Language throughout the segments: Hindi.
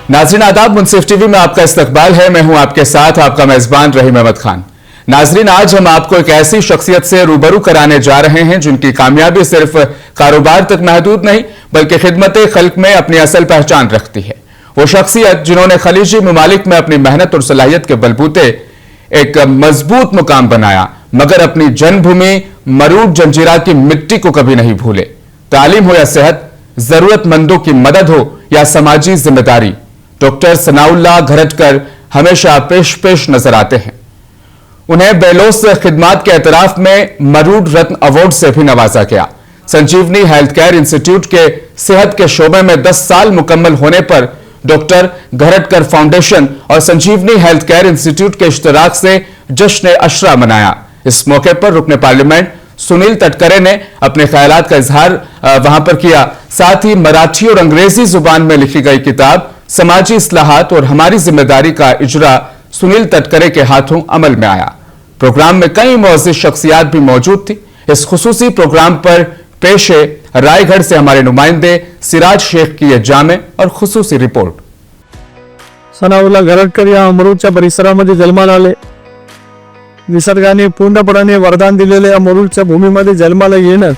नाज़रीन आदाब, मुनसिफ टीवी में आपका इस्तकबाल है। मैं हूं आपके साथ आपका मेजबान रहीम अहमद खान। नाज़रीन, आज हम आपको एक ऐसी शख्सियत से रूबरू कराने जा रहे हैं जिनकी कामयाबी सिर्फ कारोबार तक महदूद नहीं बल्कि खिदमत खल्क में अपनी असल पहचान रखती है। वो शख्सियत जिन्होंने खलीजी ममालिक में अपनी मेहनत और सलाहियत के बलबूते एक मजबूत मुकाम बनाया, मगर अपनी जन्मभूमि मरूड जंजीरा की मिट्टी को कभी नहीं भूले। तालीम हो या सेहत, जरूरतमंदों की मदद हो या समाजी जिम्मेदारी, डॉक्टर सनाउल्लाह घरटकर हमेशा पेश पेश नजर आते हैं। उन्हें बेलोस खिदमात के एतराफ में मरूड रत्न अवार्ड से भी नवाजा गया। संजीवनी हेल्थ केयर इंस्टीट्यूट के सेहत के शोबे में 10 साल मुकम्मल होने पर डॉक्टर घरटकर फाउंडेशन और संजीवनी हेल्थ केयर इंस्टीट्यूट के इश्तराक से जश्न अशरा मनाया। इस मौके पर रुकने पार्लियामेंट सुनील तटकरे ने अपने ख्यालात का इजहार वहां पर किया। साथ ही मराठी और अंग्रेजी जुबान में लिखी गई किताब समाजी इस्लाहात और हमारी जिम्मेदारी का इजरा सुनील तटकरे के हाथों अमल में आया। प्रोग्राम में कई मुअज़्ज़िज़ शख्सियात भी मौजूद थी। इस खुसूसी प्रोग्राम पर पेश है रायगढ़ से हमारे नुमाइंदे सिराज शेख की यह जामे और खुसूसी रिपोर्ट। सनाउल्लाह घरटकर या मुरूडच्या परिसरामध्ये जन्माला आले। निसर्गाने पूर्णपणे वरदान दिलेल्या या मुरूडच्या भूमीमध्ये जन्माला येणं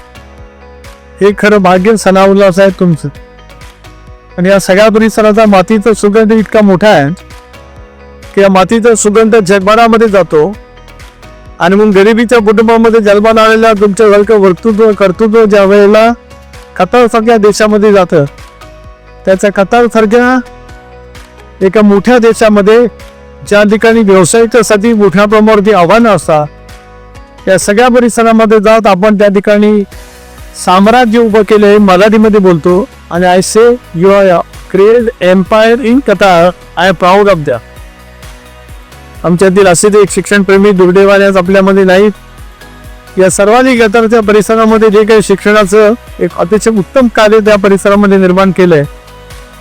हे खरं भाग्य सनाउल्लाह साहेब तुमचं। आणि या सगळ्या परिसराचा मातीचा सुगंध इतका मोठा आहे की या मातीचा सुगंध जगभरामध्ये जातो। आणि मग गरिबीच्या कुटुंबामध्ये जन्माला आलेल्या तुमच्या कर्तृत्व ज्या वेळेला कतारसारख्या देशामध्ये जातं, त्याच्या कतारसारख्या एका मोठ्या देशामध्ये ज्या ठिकाणी व्यवसायाच्यासाठी मोठ्या प्रमाणावरती आव्हानं असतात, त्या सगळ्या परिसरामध्ये जात आपण त्या ठिकाणी साम्राज्य उभं केलं आहे। मराठीमध्ये बोलतो आणि I say you are create empire in Qatar, I am proud of that. आमच्यातील असे एक शिक्षणप्रेमी दुर्दैवाने आपल्यामध्ये नाहीत। या सर्वांनी कतारच्या परिसरामध्ये जे काही शिक्षणाचं एक अतिशय उत्तम कार्य त्या परिसरामध्ये निर्माण केलंय,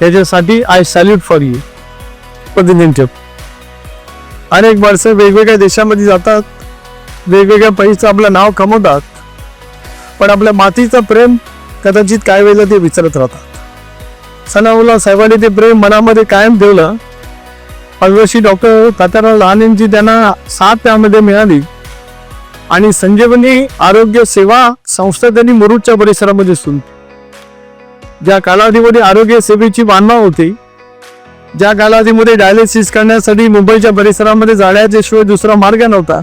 त्याच्यासाठी आय सॅल्यूट फॉर यू प्रतिनिधित्व। अनेक वर्षे वेगवेगळ्या देशामध्ये जातात, वेगवेगळ्या पैसा आपलं नाव कमवतात, पण आपल्या मातीचं प्रेम कदाचित काही वेळेला ते विसरत राहतात। सनाउल्लाह साहेबांनी ते प्रेम मनामध्ये कायम ठेवलं। पद्मश्री डॉक्टर तात्याराव लहानेंची त्यांना साथ त्यामध्ये मिळाली आणि संजीवनी आरोग्य सेवा संस्था त्यांनी मुरूडच्या परिसरामध्ये सुरू। ज्या कालावधीमध्ये आरोग्य सेवेची वानवा होती, ज्या कालावधीमध्ये डायलिसिस करण्यासाठी मुंबईच्या परिसरामध्ये जाण्याच्या शिवाय दुसरा मार्ग नव्हता,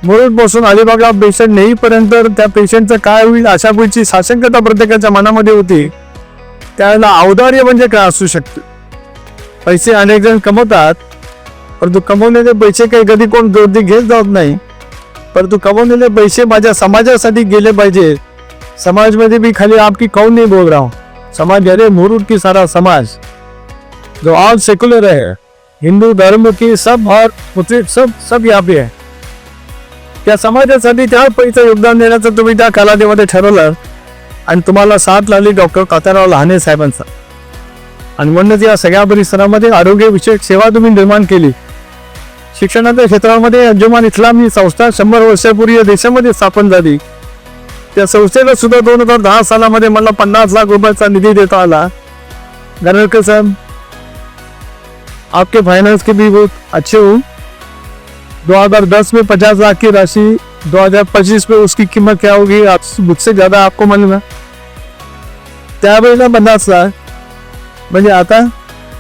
मुरूड पासून अलिबागला पेशंट नेईपर्यंत त्या पेशंटचं काय होईल अशा पुढची साशंकता प्रत्येकाच्या मनामध्ये होती। त्यावेळेला औदार्य म्हणजे काय असू शकतं। पैसे अनेक जण कमवतात, परंतु कमवलेले पैसे काही कधी कोण गर्दी घेत जात नाही, परंतु कमवलेले पैसे माझ्या समाजासाठी गेले पाहिजे। समाज में भी खाली आपकी कौन नहीं बोल रहा हूँ, समाज अरे मुरूड की सारा समाज जो ऑल सेकुलर है, हिंदू धर्म की सब और मुस्लिम सब यहाँ पे है। त्या समाजासाठी त्या पैसे योगदान देण्याचं तुम्ही त्या कालावधीमध्ये ठरवलं आणि तुम्हाला साथ लावली डॉक्टर तात्याराव लहाने साहेबांचा। आणि म्हणूनच या सगळ्या परिसरामध्ये आरोग्यविषयक सेवा तुम्ही निर्माण केली। शिक्षणाच्या क्षेत्रामध्ये अंजुमन इस्लामी संस्था 100 वर्षापूर्वी या देशामध्ये स्थापन झाली। त्या संस्थेला सुद्धा 2010 सालामध्ये मला 50 लाख रुपयाचा निधी देता आला। घरटकर साहब, आपके फाइनेंस के भी बहुत अच्छे हो। 2010 में 50 लाख की राशि, 2025 में उसकी कीमत क्या होगी आप मुझसे ज्यादा आपको मालूम है। त्यावेळेला 50 लाख म्हणजे आता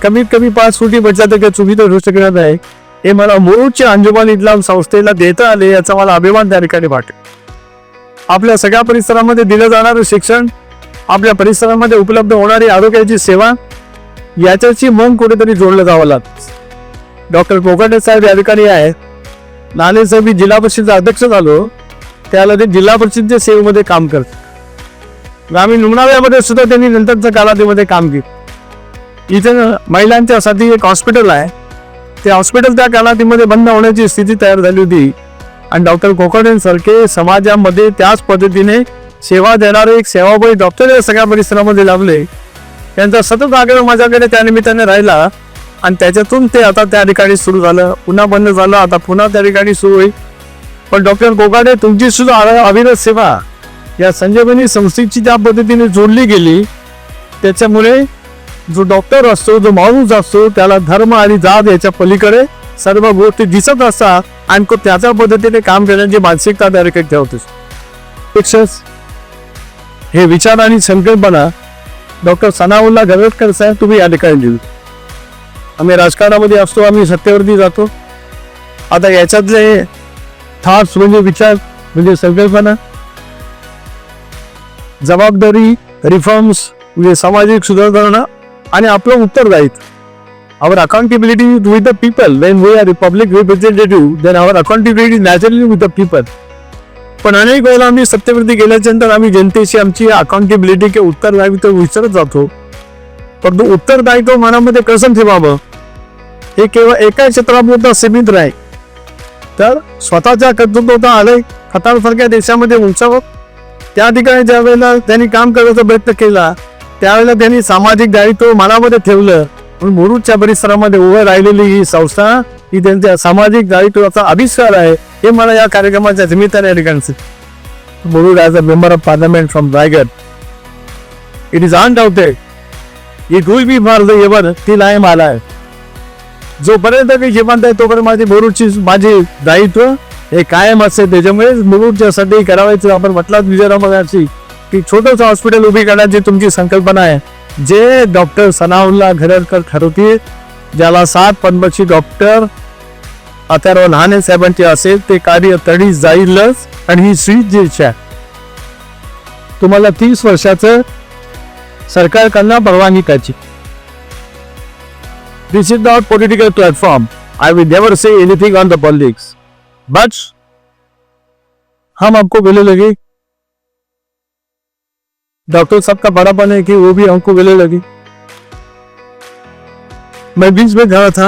कमीत कमी 5 कोटी बचत चुकी तर होऊ शकणार नाही। हे मला मुरूडच्या अंजुमन इस्लाम संस्थेला देता आले याचा मला अभिमान त्या ठिकाणी वाटतो। आपल्या सगळ्या परिसरामध्ये दिलं जाणारं शिक्षण, आपल्या परिसरामध्ये उपलब्ध होणारी आरोग्याची सेवा याच्याशी मन कुठेतरी जोडलं जावं लागतं। डॉक्टर कोकाटे साहेब या ठिकाणी आहेत। लहाने साहेब जिल्हा परिषदेचा अध्यक्ष झालो, त्याला ते जिल्हा परिषदेच्या सेवेमध्ये काम करतात। ग्रामीण रुग्णालयामध्ये सुद्धा त्यांनी नंतरच्या कालावधीमध्ये काम केलं। इथे महिलांच्यासाठी एक हॉस्पिटल आहे, ते हॉस्पिटल त्या कालावधीमध्ये बंद होण्याची स्थिती तयार झाली होती आणि डॉक्टर कोकाटेंसारखे समाजामध्ये त्याच पद्धतीने सेवा देणारे एक सेवाभावी डॉक्टर या सगळ्या परिसरामध्ये लाभले। त्यांचा सतत आग्रह माझ्याकडे त्या निमित्ताने राहिला आणि त्याच्यातून ते आता त्या ठिकाणी सुरू झालं, पुन्हा बंद झालं, आता पुन्हा त्या ठिकाणी सुरू होईल। पण डॉक्टर कोकाटे तुमची सुद्धा अविरत सेवा या संजीवनी संस्थेची ज्या पद्धतीने जोडली गेली, त्याच्यामुळे जो डॉक्टर असतो, जो माणूस असतो, त्याला धर्म आणि जात याच्या पलीकडे सर्व गोष्टी दिसत असतात आणि तो त्याच्या पद्धतीने काम करण्याची मानसिकता त्या ठिकाणी ठेवतो. पेक्षाच हे विचार आणि संकल्पना डॉक्टर सनाउल्लाह घरटकर साहेब तुम्ही या ठिकाणी दिली. आम्ही राजकारणामध्ये असतो, आम्ही सत्तेवरती जातो. आता याच्यातले थॉट्स म्हणजे विचार म्हणजे संकल्पना, जबाबदारी, रिफॉर्म्स म्हणजे सामाजिक सुधारणा आणि आपलं उत्तरदायित्व. Our accountability with the people. When we are a public representative, then our accountability naturally with the people. पण अनेक वेळेला आम्ही सत्तेवरती गेल्याच्या नंतर आम्ही जनतेशी आमची अकाउंटेबिलिटी किंवा उत्तरदायित्व विसरत जातो. परंतु उत्तरदायित्व मनामध्ये कसं ठेवावं हे केवळ एका क्षेत्रापुरतं सीमित राहील. तर स्वतःच्या कर्तृत्वात आलंय कतारसारख्या देशामध्ये उंचावत त्या ठिकाणी ज्या वेळेला त्यांनी काम करण्याचा प्रयत्न केला त्यावेळेला त्यांनी सामाजिक दायित्व मनामध्ये ठेवलं. म्हणून मुरुडच्या परिसरामध्ये उभं राहिलेली ही संस्था ही त्यांच्या सामाजिक दायित्वाचा आविष्कार आहे हे मला या कार्यक्रमाच्या निमित्ताने या ठिकाणी. Murud as a member of parliament from Raigad, it is undoubted it will be for the ever till I am alive. जोपर्यंत मी जिवंत आहे तोपर्यंत माझी मुरुडची माझे दायित्व हे कायम असते. त्याच्यामुळे मुरुडच्यासाठी करावायचं आपण म्हटलं विजयरामची की छोटंसं हॉस्पिटल उभी करण्याची तुमची संकल्पना आहे जे डॉक्टर सनाउल्लाह घरटकर ठरवतील, ज्याला 7 पद्मश्री डॉक्टर अथर्व लहाने साहेबांचे असेल ते कार्य तडी जाईलच. आणि ही सीट जी आहे तुम्हाला 30 वर्षाचं सरकारकडनं परवानगी करायची. This is not political platform. I will never say anything on the politics but हम आपको बोले लगे डॉक्टर साहब का बड़ापन है कि वो भी हमको गले लगी. मैं बीच में खड़ा था,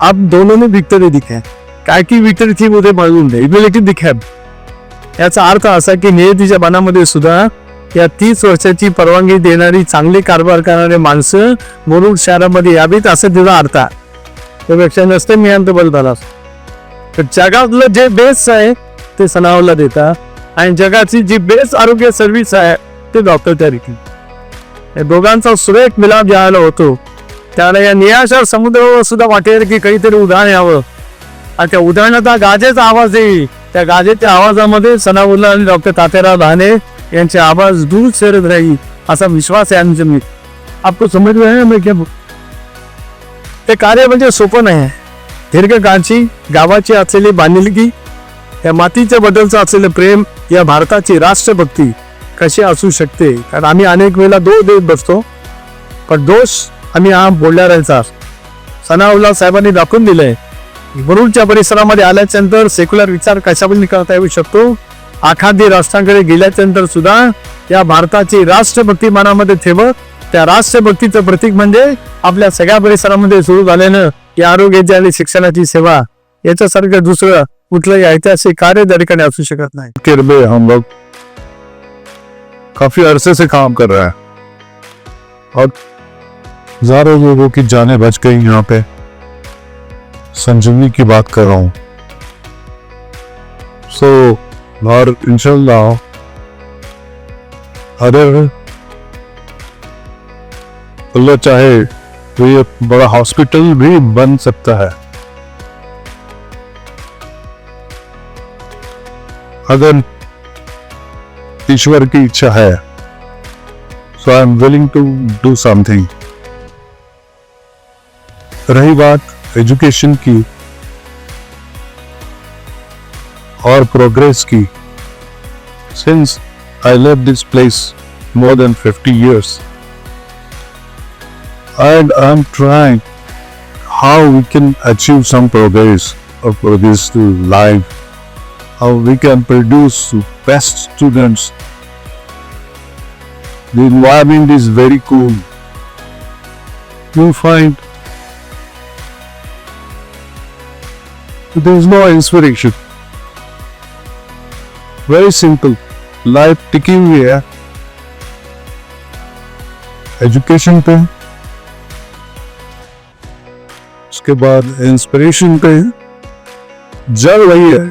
आप दोनों ने विक्टरी दिखाया. काय की विक्टरी थी मुझे मालूम नहीं, इबिलिटी दिखाया. याचा अर्थ असा की नियतीच्या बनामध्ये सुद्धा या 30 वर्षाची परवानगी देणारी चांगली कारभार करणारे माणसं मुरुड शहरामध्ये यावीत असं तिचा अर्थ आहे. त्यापेक्षा नसते मी अंत बोलताना तर जगातलं जे बेस्ट आहे ते सनाउल्लाह देतात आणि जगाची जी बेस्ट आरोग्य सर्व्हिस आहे ते डॉक्टर तरीके. या दोघांचा सुरेख मिलाप ज्याला होतो त्याला या निराशार समुद्रावर सुद्धा वाटेल की काहीतरी उदाहरण यावं आणि त्या उदाहरणाचा गाजेचा आवाज येईल. त्या गाजेच्या आवाजामध्ये सनाउल्लाह आणि डॉक्टर तात्याराव लहाने यांचे आवाज दूर सरत राहील असा विश्वास आहे आमच्या मी. आपको समझ में आहे मी क्या ते कार्य म्हणजे सोपं नाही. दीर्घकाळची गावाची असलेली बांधिलकी, या मातीच्या बद्दलचं असलेलं प्रेम, या भारताची राष्ट्रभक्ती कशी असू शकते. कारण आम्ही अनेक वेळेला दोष देत बसतो पण दोष आम्ही हा बोलणाऱ्यांचा. सनाउल्लाह साहेबांनी दाखवून दिलंय मुरुडच्या परिसरामध्ये आल्याच्या नंतर सेक्युलर विचार कशाबद्दल करता येऊ शकतो. आखाती राष्ट्रांकडे गेल्याच्या नंतर सुद्धा या भारताची राष्ट्रभक्ती मनामध्ये ठेवत त्या राष्ट्रभक्तीचं प्रतीक म्हणजे आपल्या सगळ्या परिसरामध्ये सुरू झाल्यानं या आरोग्याची आणि शिक्षणाची सेवा याच्यासारखं दुसरं कुठलंही ऐतिहासिक कार्य त्या ठिकाणी असू शकत नाही. किरबे हम लोग काफी अरसे से काम कर रहा है और हजारों लोगों की जानें बच गई. यहाँ पे संजीवनी की बात कर रहा हूँ. सो और इंशाल्लाह अगर अल्लाह चाहे तो ये बड़ा हॉस्पिटल भी बन सकता है अगर ईश्वर की इच्छा है. So I am willing to do something. रही बात एजुकेशन की और प्रोग्रेस की, since I live this place more than 50 years and I'm trying how we can achieve some progress to life, how we can produce best students. The environment is very cool. You find there is no inspiration. Very simple. Life टिकी हुई है एजुकेशन पे, उसके बाद इंस्पिरेशन पे. जड़ वही है,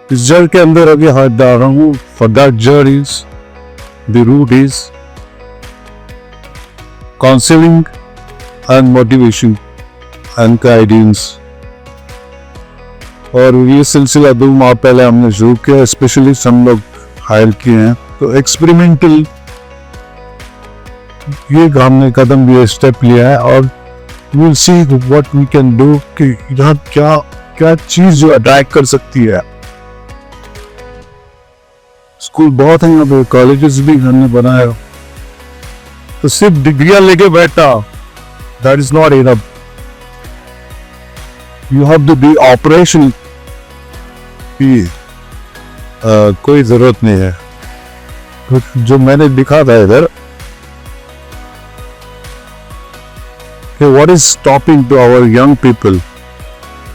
इस जड़ के अंदर अभी हाथ डाल रहा हूँ. For that जड़ is the root is counseling and motivation and guidance. और ये सिलसिला 2 माह पहले हमने शुरू किया, स्पेशलिस्ट हम लोग हायर किए हैं, तो एक्सपेरिमेंटल ये हमने कदम ये स्टेप लिया है और we'll see what we can do कि यहाँ क्या क्या चीज जो अटैक कर सकती है। स्कूल बहुत है यहाँ पे, कॉलेजेस भी हमने बनाया, तो सिर्फ डिग्रियां लेके बैठा that is not enough, you have to be operational की कोई जरूरत नहीं है। तो जो मैंने लिखा था इधर कि what is stopping to our young people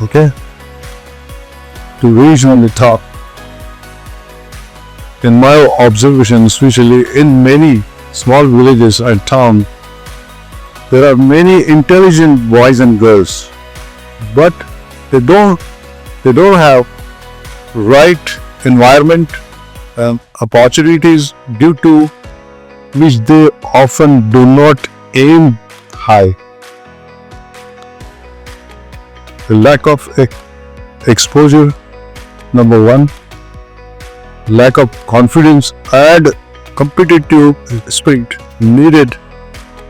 okay to reach on the top. In my observation, especially in many small villages and towns, there are many intelligent boys and girls, but they don't have right environment and opportunities due to which they often do not aim high. The lack of exposure, number one. Lack of confidence and competitive spirit needed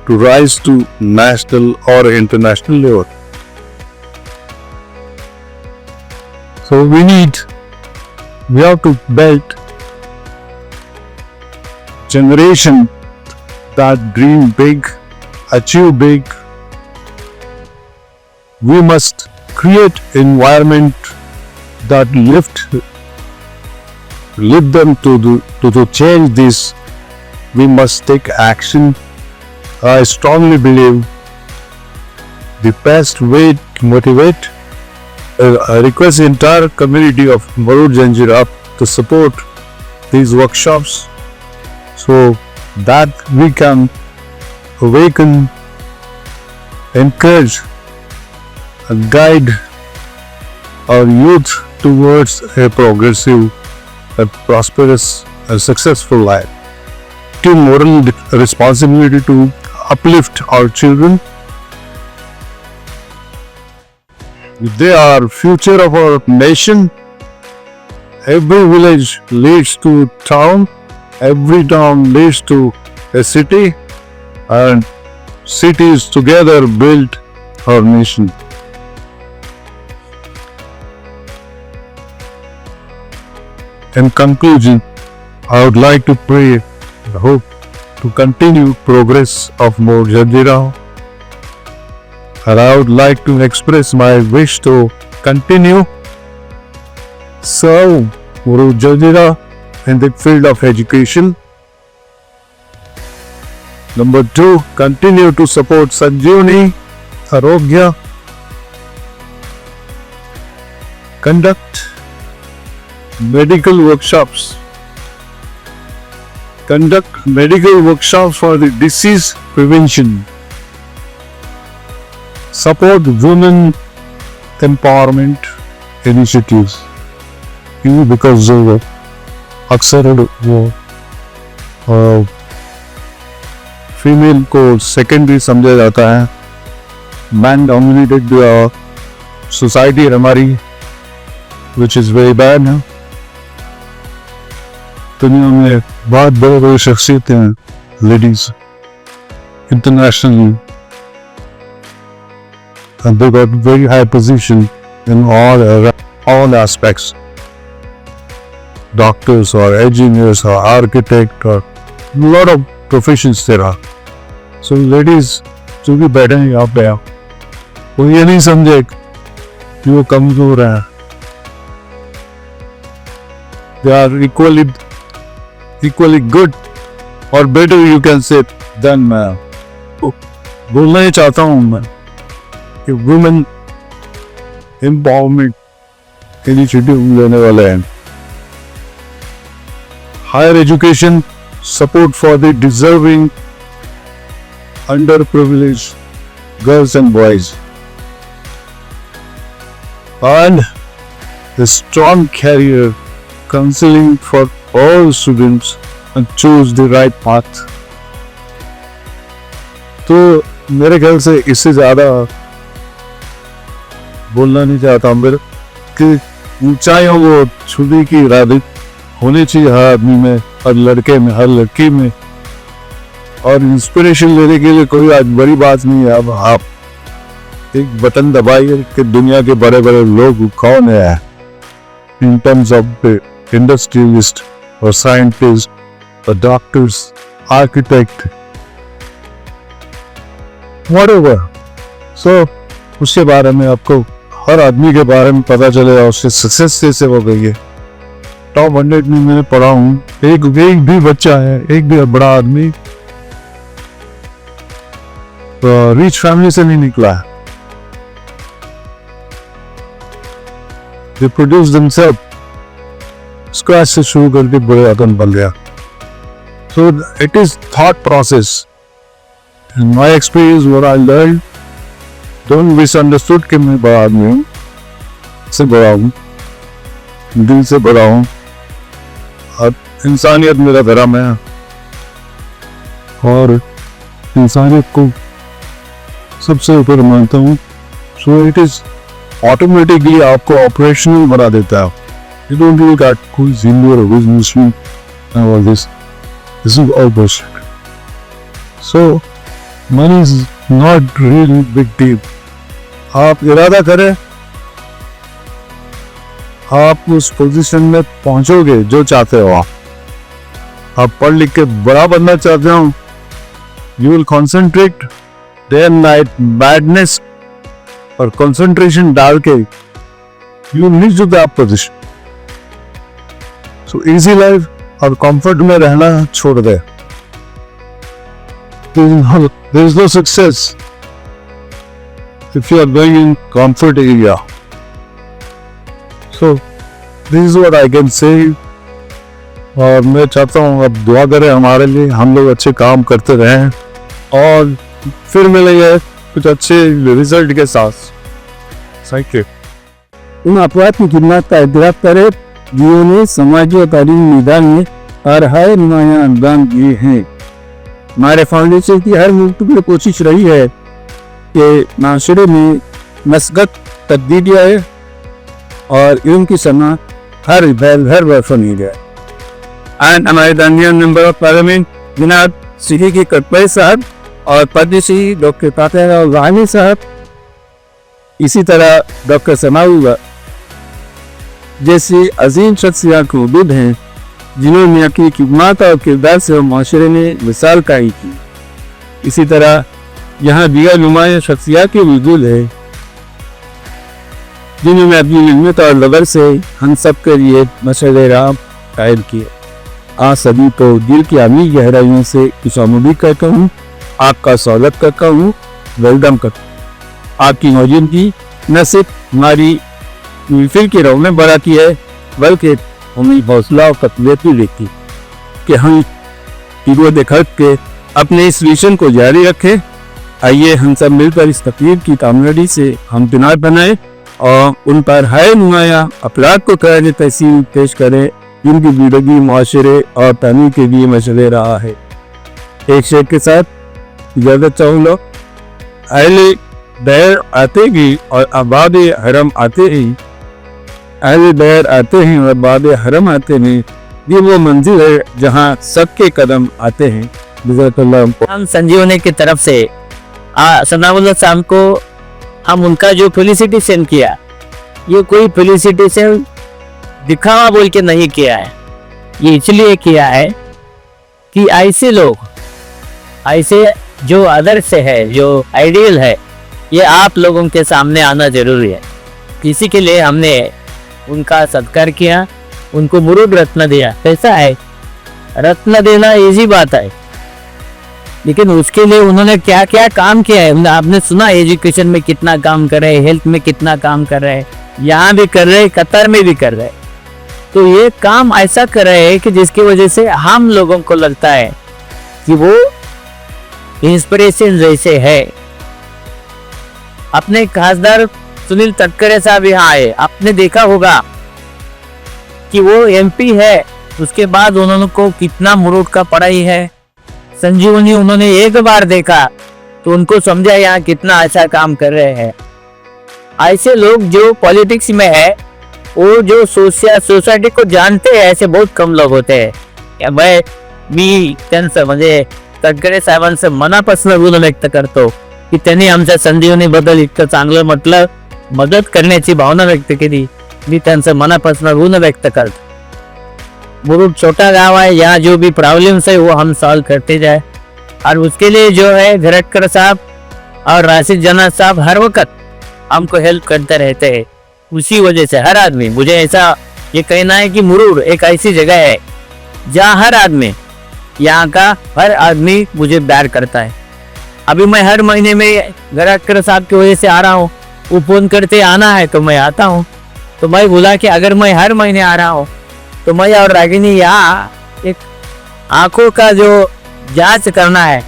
to rise to national or international level. So we have to build generation that dream big, achieve big. We must create environment that lift them to change this. We must take action. I strongly believe the best way to motivate. I request the entire community of Marud Janjira to support these workshops so that we can awaken, encourage and guide our youth towards a progressive, a prosperous, a successful life. To moral responsibility to uplift our children. They are future of our nation. Every village leads to town. Every town leads to a city, and cities together build our nation. In conclusion, I would like to pray and hope to continue progress of Marud Janjira, and I would like to express my wish to continue serve Marud Janjira in the field of education. Number 2, continue to support Sanjeevani Arogya, conduct medical workshops for the disease prevention, support women empowerment initiatives, because अक्सर वो फीमेल को सेकेंडरी समझा जाता है, मैन डोमिनेटेड सोसाइटी है हमारी, which is very bad है। दुनिया में बहुत बड़े बड़े शख्सियतें हैं ladies internationally, and they got very high position in all aspects, doctors or engineers or architect or lot of professions there are. So ladies जो भी बैठे हैं यहाँ पे, वो ये नहीं समझे कि वो कमजोर हैं, they are equally good or better, you can say, than मैं। बोलना ही चाहता हूँ मैं कि वुमेन एम्पावरमेंट इनिशिएटिव लेने वाले हैं। Higher education, support for the deserving underprivileged girls and boys, and a strong career counseling for all students and choose the right path. तो मेरे ख्याल से इससे ज़्यादा बोलना नहीं चाहता हूँ मेरे कि ऊंचाइयों को छूने की इरादे होनी चाहिए हर आदमी में, हर लड़के में, हर लड़की में। और इंस्पिरेशन लेने के लिए कोई आज बड़ी बात नहीं है। अब आप एक बटन दबाइए कि दुनिया के बड़े बड़े लोग कौन है इन टर्म्स ऑफ इंडस्ट्रियलिस्ट और साइंटिस्ट और डॉक्टर्स, आर्किटेक्ट, व्हाटएवर। सो उसके बारे में आपको हर आदमी के बारे में पता चलेगा, उससे सक्सेस कैसे हो गई है। टॉप 100 में मैंने पढ़ा हूँ, एक भी बच्चा है, एक भी बड़ा आदमी रिच फैमिली से नहीं निकला है। They produce themselves, स्क्रैच से शुरू करके बड़े आदमी बन गया। So it is thought process. In my experience, what I learned, don't misunderstood कि मैं बड़ा आदमी हूँ, से बड़ा हूँ, दिल से बड़ा हूँ, और इंसानियत मेरा धर्म है, और इंसानियत को सबसे ऊपर मानता हूँ। सो इट इज ऑटोमेटिकली आपको ऑपरेशनल बना देता है। You don't look at who is Hindu और हु इज मुस्लिम और this is all bullshit. So money is not really big deal. आप इरादा करें, आप उस पोजीशन में पहुंचोगे जो चाहते हो। आप पढ़ लिख के बड़ा बनना चाहते हो, you will concentrate day and night badness और कंसंट्रेशन डाल के you reach that position. So easy life और कंफर्ट में रहना छोड़ दे। There is no success if you are going in comfort area. So this is what I can say. और मैं चाहता हूँ अब दुआ करें हमारे लिए, हम लोग अच्छे काम करते रहें और फिर मिलेंगे कुछ अच्छे रिजल्ट के साथ। Thank you. इन अपराध की खिदमत का इतराफ़ करे जिन्होंने समाजी और तालीमी मैदान में अरहाय नुमायां अंजाम दिए हैं। हमारे फाउंडेशन की हर मुमकिन कोशिश रही है कि माशरे में मसगत तब्दीली आए और इल्म की सना हर वर्ष नहीं जाए। एंड हमारे दानिया मेंबर ऑफ पार्लियामेंट जनाब सिद्दीकी कटपई साहब और पद्मश्री डॉक्टर ताहिर वानी साहब, इसी तरह डॉक्टर समाउल्लाह जैसी अजीम शख्सियत मौजूद हैं जिन्होंने अपनी खिदमत और किरदार से माशरे में मिसाल कायम की। इसी तरह यहाँ दीगर नुमाया शख्सियत की वजूद है जिन्होंने अपनी हिम्मत और लगन से हम सब के लिए मशअल राह कायम किए। आप सभी को दिल की अमीर गहराइयों से खुशामदीद करता हूँ, आपका स्वागत करता हूँ, वेलकम करता हूँ। आपकी मौजूदगी न सिर्फ हमारी महफिल की रौनक बढ़ाती है बल्कि हमें हौसला और तक़वियत भी देती है कि हम हीरो दिखा के अपने इस विजन को जारी रखें। आइए हम सब मिलकर इस तकलीफ की कामयाबी से हमकिनार बनाए और उन पर हाय नुमाया अपराध को कराने तहसील पेश करें जिनकी जिंदगी माशरे और तामीर के लिए मशअल रहा है। एक शेर के साथ इजाज़त चाहूँगा। अहले दैर आते ही और आबाद हरम आते ही, अहले दैर आते हैं और आबाद हरम आते हैं, ये वो मंजिल है जहाँ सबके कदम आते हैं। हम संजीवनी की तरफ से सनाउल्लाह साहब को हम उनका जो फेलिसिटेशन किया, ये कोई फेलिसिटेशन दिखावा बोल के नहीं किया है, ये इसलिए किया है कि ऐसे लोग, ऐसे जो आदर्श है, जो आइडियल है, ये आप लोगों के सामने आना जरूरी है। इसी के लिए हमने उनका सत्कार किया, उनको मुरुद रत्न दिया। कैसा है, रत्न देना इजी बात है, लेकिन उसके लिए उन्होंने क्या क्या काम किया है आपने सुना। एजुकेशन में कितना काम कर रहे हैं, हेल्थ में कितना काम कर रहे हैं, यहाँ भी कर रहे हैं, कतर में भी कर रहे हैं। तो ये काम ऐसा कर रहे हैं कि जिसकी वजह से हम लोगों को लगता है कि वो इंस्पिरेशन जैसे है। अपने खासदार सुनील तटकरे साहब यहाँ आए, आपने देखा होगा कि वो एमपी है, उसके बाद उन्होंने को कितना मुरुड का पढ़ाई है। संजीवनी उन्होंने एक बार देखा तो उनको समझा यहाँ कितना अच्छा काम कर रहे हैं। ऐसे लोग जो पॉलिटिक्स में है वो जो सोसायटी को जानते हैं ऐसे बहुत कम लोग होते हैं। या मी त्यांचं म्हणजे तटकरे साहेबांचं मनापासून ऋण व्यक्त करतो की त्यांनी आमच्या संजीवनी बद्दल इतकं चांगलं म्हटलं, मदत करण्याची भावना व्यक्त केली। मी त्यांचं मनापासून ऋण व्यक्त करतो। मुरुड छोटा गांव है, यहाँ जो भी प्रॉब्लम्स है वो हम सॉल्व करते जाए और उसके लिए जो है घरटकर साहब और राशिद जना साहब हर वक्त हमको हेल्प करते रहते हैं। उसी वजह से हर आदमी, मुझे ऐसा ये कहना है कि मुरुड एक ऐसी जगह है जहाँ हर आदमी, यहाँ का हर आदमी मुझे प्यार करता है। अभी मैं हर महीने में घरटकर साहब की वजह से आ रहा हूँ, वो फोन करते आना है तो मैं आता हूँ। तो मैं बोला कि अगर मैं हर महीने आ रहा हूँ तो मैं और रागिनी यहाँ एक आंखों का जो जांच करना है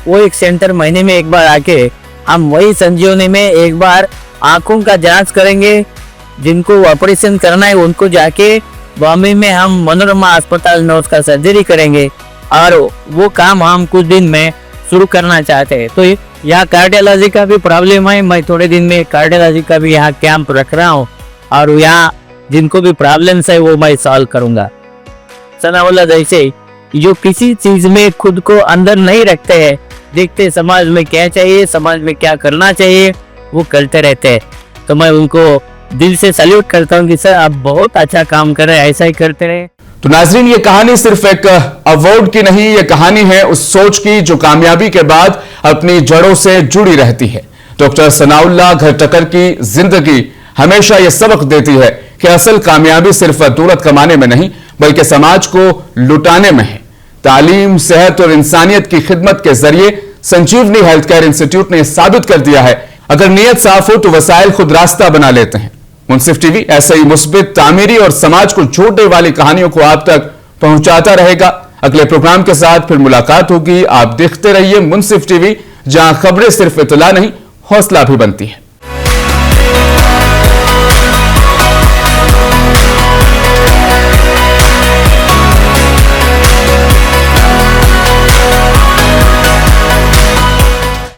वो एक सेंटर महीने में एक बार आके हम वही संजीवनी में एक बार आंखों का जांच करेंगे। जिनको ऑपरेशन करना है उनको जाके बॉम्बे में हम मनोरमा अस्पताल में उसका सर्जरी करेंगे और वो काम हम कुछ दिन में शुरू करना चाहते हैं। तो यहाँ कार्डियोलॉजी का भी प्रॉब्लम है, मैं थोड़े दिन में कार्डियोलॉजी का भी यहाँ कैंप रख रहा हूँ और यहाँ जिनको भी प्रॉब्लम्स है वो मैं सॉल्व करूँगा। सनाउल्लाह जैसे जो किसी चीज में खुद को अंदर नहीं रखते हैं, देखते समाज में क्या चाहिए, समाज में क्या करना चाहिए, वो करते रहते हैं। तो मैं उनको दिल से सैल्यूट करता हूँ कि सर आप बहुत अच्छा काम कर रहे हैं, ऐसा ही करते रहे। तो नाजरीन, ये कहानी सिर्फ एक अवार्ड की नहीं, ये कहानी है उस सोच की जो कामयाबी के बाद अपनी जड़ों से जुड़ी रहती है। डॉक्टर सनाउल्लाह घरटकर की जिंदगी हमेशा ये सबक देती है कि असल कामयाबी सिर्फ दौलत कमाने में नहीं बल्कि समाज को लुटाने में है। तालीम, सेहत और इंसानियत की खिदमत के जरिए संजीवनी हेल्थ केयर इंस्टीट्यूट ने साबित कर दिया है, अगर नीयत साफ हो तो वसाइल खुद रास्ता बना लेते हैं। मुंसिफ टीवी ऐसे ही मुस्बित, तामीरी और समाज को जोड़ने वाली कहानियों को आप तक पहुंचाता रहेगा। अगले प्रोग्राम के साथ फिर मुलाकात होगी। आप देखते रहिए मुंसिफ टीवी, जहां खबरें सिर्फ इत्तला नहीं, हौसला भी बनती है।